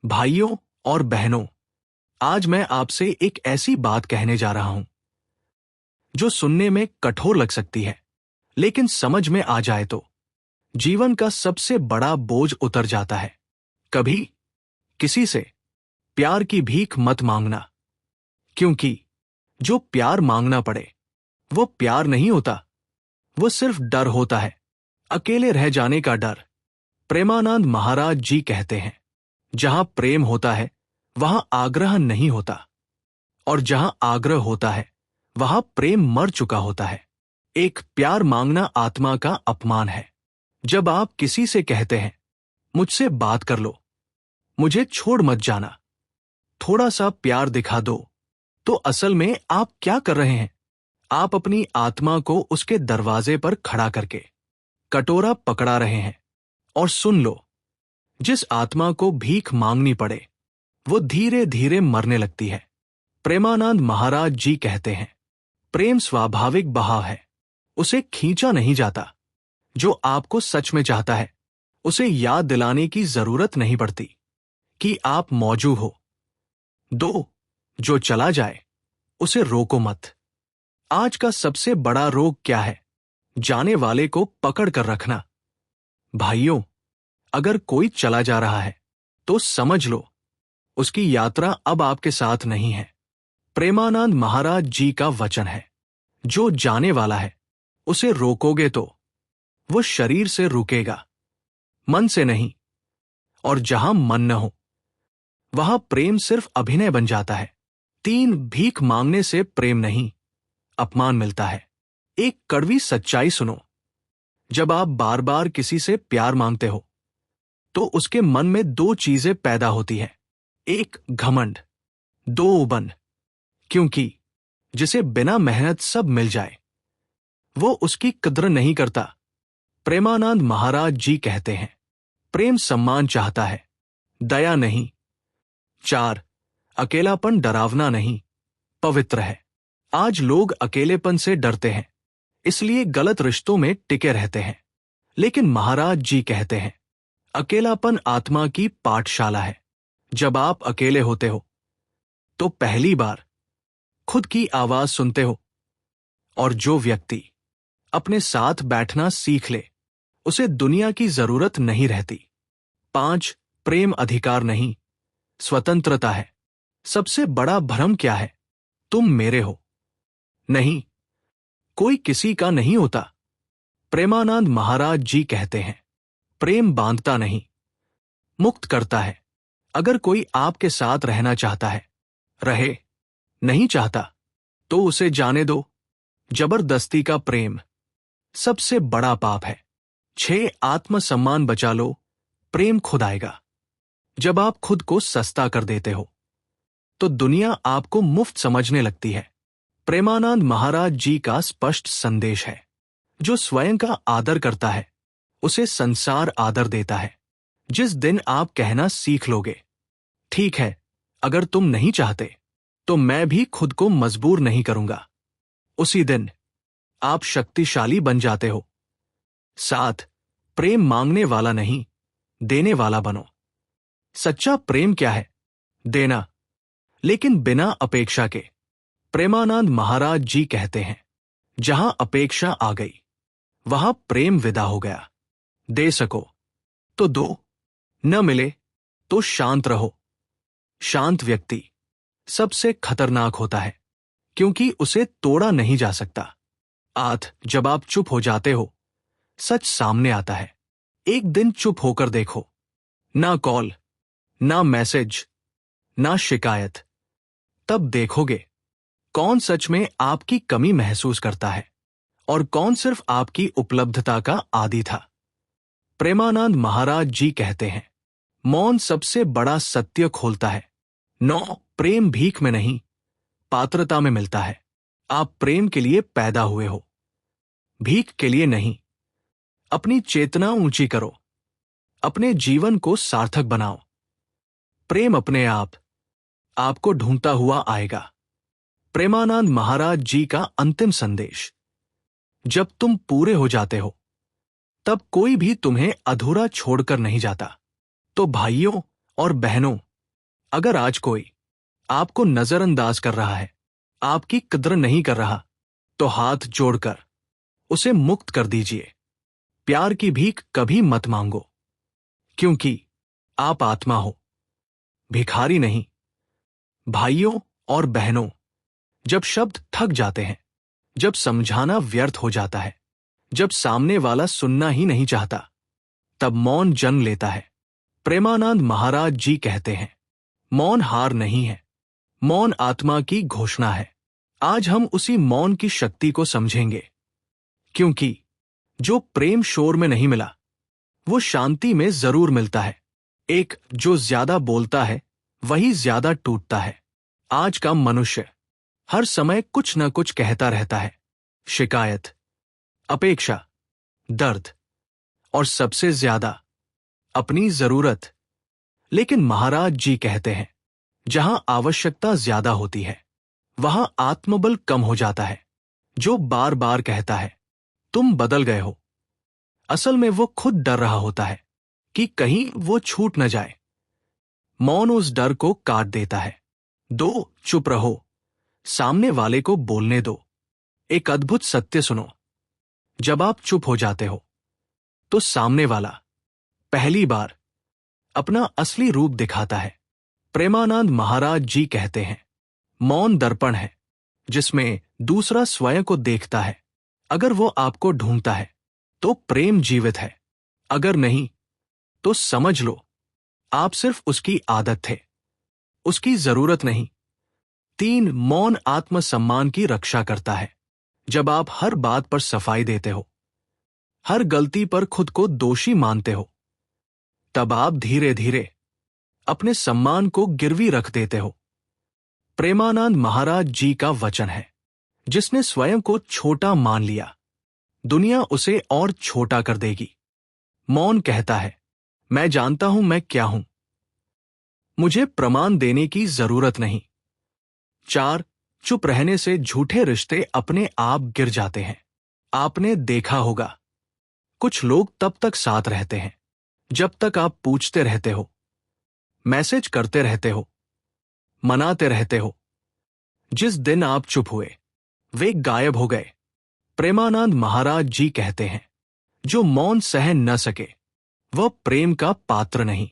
भाइयों और बहनों, आज मैं आपसे एक ऐसी बात कहने जा रहा हूं जो सुनने में कठोर लग सकती है, लेकिन समझ में आ जाए तो जीवन का सबसे बड़ा बोझ उतर जाता है। कभी किसी से प्यार की भीख मत मांगना, क्योंकि जो प्यार मांगना पड़े वो प्यार नहीं होता, वो सिर्फ डर होता है, अकेले रह जाने का डर। प्रेमानंद महाराज जी कहते हैं, जहां प्रेम होता है वहां आग्रह नहीं होता, और जहां आग्रह होता है वहां प्रेम मर चुका होता है। एक प्यार मांगना आत्मा का अपमान है। जब आप किसी से कहते हैं, मुझसे बात कर लो, मुझे छोड़ मत जाना, थोड़ा सा प्यार दिखा दो, तो असल में आप क्या कर रहे हैं? आप अपनी आत्मा को उसके दरवाजे पर खड़ा करके कटोरा पकड़ा रहे हैं। और सुन लो, जिस आत्मा को भीख मांगनी पड़े वो धीरे धीरे मरने लगती है। प्रेमानंद महाराज जी कहते हैं, प्रेम स्वाभाविक बहाव है, उसे खींचा नहीं जाता। जो आपको सच में चाहता है उसे याद दिलाने की जरूरत नहीं पड़ती कि आप मौजूद हो। दो, जो चला जाए उसे रोको मत। आज का सबसे बड़ा रोग क्या है? जाने वाले को पकड़ कर रखना। भाइयों, अगर कोई चला जा रहा है तो समझ लो उसकी यात्रा अब आपके साथ नहीं है। प्रेमानंद महाराज जी का वचन है, जो जाने वाला है उसे रोकोगे तो वो शरीर से रुकेगा, मन से नहीं। और जहां मन न हो वहां प्रेम सिर्फ अभिनय बन जाता है। 3, भीख मांगने से प्रेम नहीं, अपमान मिलता है। एक कड़वी सच्चाई सुनो, जब आप बार बार किसी से प्यार मांगते हो तो उसके मन में 2 चीजें पैदा होती हैं। 1, घमंड, 2, उबन, क्योंकि जिसे बिना मेहनत सब मिल जाए वो उसकी कद्र नहीं करता। प्रेमानंद महाराज जी कहते हैं, प्रेम सम्मान चाहता है, दया नहीं। 4, अकेलापन डरावना नहीं, पवित्र है। आज लोग अकेलेपन से डरते हैं, इसलिए गलत रिश्तों में टिके रहते हैं। लेकिन महाराज जी कहते हैं, अकेलापन आत्मा की पाठशाला है। जब आप अकेले होते हो तो पहली बार खुद की आवाज सुनते हो। और जो व्यक्ति अपने साथ बैठना सीख ले उसे दुनिया की जरूरत नहीं रहती। 5, प्रेम अधिकार नहीं, स्वतंत्रता है। सबसे बड़ा भ्रम क्या है? तुम मेरे हो। नहीं, कोई किसी का नहीं होता। प्रेमानंद महाराज जी कहते हैं, प्रेम बांधता नहीं, मुक्त करता है। अगर कोई आपके साथ रहना चाहता है, रहे, नहीं चाहता तो उसे जाने दो। जबरदस्ती का प्रेम सबसे बड़ा पाप है। 6, आत्मसम्मान बचा लो, प्रेम खुद आएगा। जब आप खुद को सस्ता कर देते हो तो दुनिया आपको मुफ्त समझने लगती है। प्रेमानंद महाराज जी का स्पष्ट संदेश है, जो स्वयं का आदर करता है उसे संसार आदर देता है। जिस दिन आप कहना सीख लोगे, ठीक है, अगर तुम नहीं चाहते तो मैं भी खुद को मजबूर नहीं करूंगा, उसी दिन आप शक्तिशाली बन जाते हो। 7, प्रेम मांगने वाला नहीं, देने वाला बनो। सच्चा प्रेम क्या है? देना, लेकिन बिना अपेक्षा के। प्रेमानंद महाराज जी कहते हैं, जहां अपेक्षा आ गई वहां प्रेम विदा हो गया। दे सको तो दो, न मिले तो शांत रहो। शांत व्यक्ति सबसे खतरनाक होता है, क्योंकि उसे तोड़ा नहीं जा सकता। 8, जब आप चुप हो जाते हो सच सामने आता है। एक दिन चुप होकर देखो, ना कॉल, ना मैसेज, ना शिकायत। तब देखोगे कौन सच में आपकी कमी महसूस करता है और कौन सिर्फ आपकी उपलब्धता का आदी था। प्रेमानंद महाराज जी कहते हैं, मौन सबसे बड़ा सत्य खोलता है। 9, प्रेम भीख में नहीं, पात्रता में मिलता है। आप प्रेम के लिए पैदा हुए हो, भीख के लिए नहीं। अपनी चेतना ऊंची करो, अपने जीवन को सार्थक बनाओ। प्रेम अपने आप आपको ढूंढता हुआ आएगा। प्रेमानंद महाराज जी का अंतिम संदेश, जब तुम पूरे हो जाते हो तब कोई भी तुम्हें अधूरा छोड़कर नहीं जाता। तो भाइयों और बहनों, अगर आज कोई आपको नजरअंदाज कर रहा है, आपकी कद्र नहीं कर रहा, तो हाथ जोड़कर उसे मुक्त कर दीजिए। प्यार की भीख कभी मत मांगो, क्योंकि आप आत्मा हो, भिखारी नहीं। भाइयों और बहनों, जब शब्द थक जाते हैं, जब समझाना व्यर्थ हो जाता है, जब सामने वाला सुनना ही नहीं चाहता, तब मौन जन्म लेता है। प्रेमानंद महाराज जी कहते हैं, मौन हार नहीं है, मौन आत्मा की घोषणा है। आज हम उसी मौन की शक्ति को समझेंगे, क्योंकि जो प्रेम शोर में नहीं मिला, वो शांति में जरूर मिलता है। एक जो ज्यादा बोलता है वही ज्यादा टूटता है। आज का मनुष्य हर समय कुछ न कुछ कहता रहता है, शिकायत, अपेक्षा, दर्द और सबसे ज्यादा अपनी जरूरत। लेकिन महाराज जी कहते हैं, जहां आवश्यकता ज्यादा होती है, वहां आत्मबल कम हो जाता है। जो बार बार कहता है, तुम बदल गए हो, असल में वो खुद डर रहा होता है कि कहीं वो छूट न जाए। मौन उस डर को काट देता है। दो, चुप रहो, सामने वाले को बोलने दो। एक अद्भुत सत्य सुनो, जब आप चुप हो जाते हो, तो सामने वाला पहली बार अपना असली रूप दिखाता है। प्रेमानंद महाराज जी कहते हैं, मौन दर्पण है, जिसमें दूसरा स्वयं को देखता है। अगर वो आपको ढूंढता है, तो प्रेम जीवित है। अगर नहीं, तो समझ लो, आप सिर्फ उसकी आदत थे, उसकी जरूरत नहीं। 3, मौन आत्मसम्मान की रक्षा करता है। जब आप हर बात पर सफाई देते हो, हर गलती पर खुद को दोषी मानते हो, तब आप धीरे धीरे अपने सम्मान को गिरवी रख देते हो। प्रेमानंद महाराज जी का वचन है, जिसने स्वयं को छोटा मान लिया, दुनिया उसे और छोटा कर देगी। मौन कहता है, मैं जानता हूं मैं क्या हूं, मुझे प्रमाण देने की जरूरत नहीं। 4, चुप रहने से झूठे रिश्ते अपने आप गिर जाते हैं। आपने देखा होगा, कुछ लोग तब तक साथ रहते हैं जब तक आप पूछते रहते हो, मैसेज करते रहते हो, मनाते रहते हो। जिस दिन आप चुप हुए, वे गायब हो गए। प्रेमानंद महाराज जी कहते हैं, जो मौन सहन न सके, वह प्रेम का पात्र नहीं।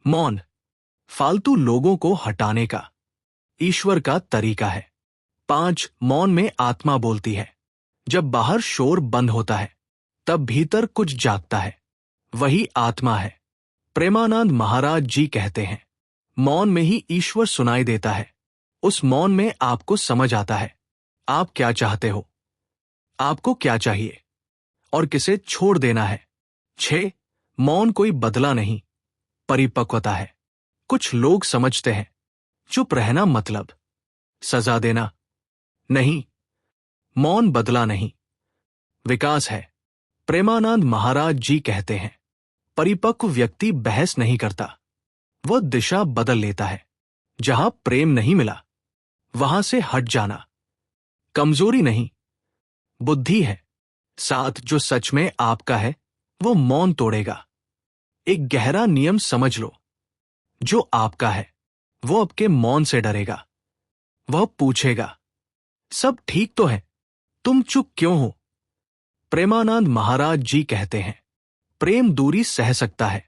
मौन फालतू लोगों को हटाने का ईश्वर का तरीका है। 5, मौन में आत्मा बोलती है। जब बाहर शोर बंद होता है, तब भीतर कुछ जागता है, वही आत्मा है। प्रेमानंद महाराज जी कहते हैं, मौन में ही ईश्वर सुनाई देता है। उस मौन में आपको समझ आता है, आप क्या चाहते हो, आपको क्या चाहिए और किसे छोड़ देना है। 6, मौन कोई बदला नहीं, परिपक्वता है। कुछ लोग समझते हैं, चुप रहना मतलब सजा देना। नहीं, मौन बदला नहीं, विकास है। प्रेमानंद महाराज जी कहते हैं, परिपक्व व्यक्ति बहस नहीं करता, वह दिशा बदल लेता है। जहां प्रेम नहीं मिला, वहां से हट जाना कमजोरी नहीं, बुद्धि है। 7, जो सच में आपका है, वो मौन तोड़ेगा। एक गहरा नियम समझ लो, जो आपका है, वो आपके मौन से डरेगा। वह पूछेगा, सब ठीक तो है, तुम चुप क्यों हो। प्रेमानंद महाराज जी कहते हैं, प्रेम दूरी सह सकता है,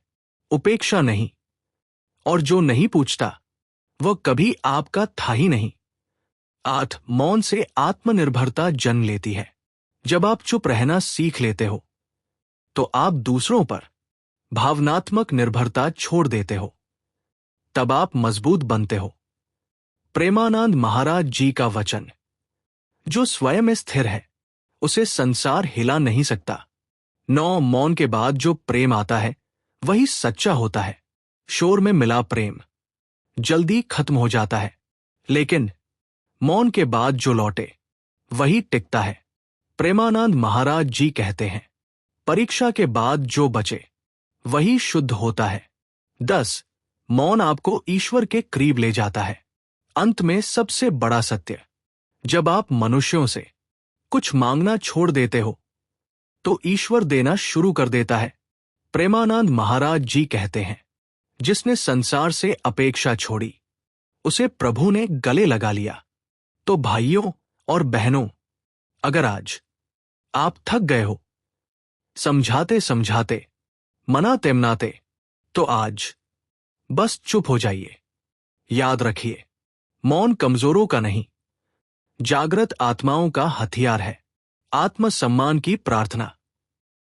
उपेक्षा नहीं। और जो नहीं पूछता, वह कभी आपका था ही नहीं। 8, मौन से आत्मनिर्भरता जन्म लेती है। जब आप चुप रहना सीख लेते हो, तो आप दूसरों पर भावनात्मक निर्भरता छोड़ देते हो, तब आप मजबूत बनते हो। प्रेमानंद महाराज जी का वचन, जो स्वयं में स्थिर है, उसे संसार हिला नहीं सकता। 9, मौन के बाद जो प्रेम आता है, वही सच्चा होता है। शोर में मिला प्रेम जल्दी खत्म हो जाता है, लेकिन मौन के बाद जो लौटे, वही टिकता है। प्रेमानंद महाराज जी कहते हैं, परीक्षा के बाद जो बचे, वही शुद्ध होता है। 10, मौन आपको ईश्वर के करीब ले जाता है। अंत में सबसे बड़ा सत्य, जब आप मनुष्यों से कुछ मांगना छोड़ देते हो, तो ईश्वर देना शुरू कर देता है। प्रेमानंद महाराज जी कहते हैं, जिसने संसार से अपेक्षा छोड़ी, उसे प्रभु ने गले लगा लिया। तो भाइयों और बहनों, अगर आज आप थक गए हो समझाते समझाते, मनाते मनाते, तो आज बस चुप हो जाइए। याद रखिए, मौन कमजोरों का नहीं, जागृत आत्माओं का हथियार है। आत्मसम्मान की प्रार्थना।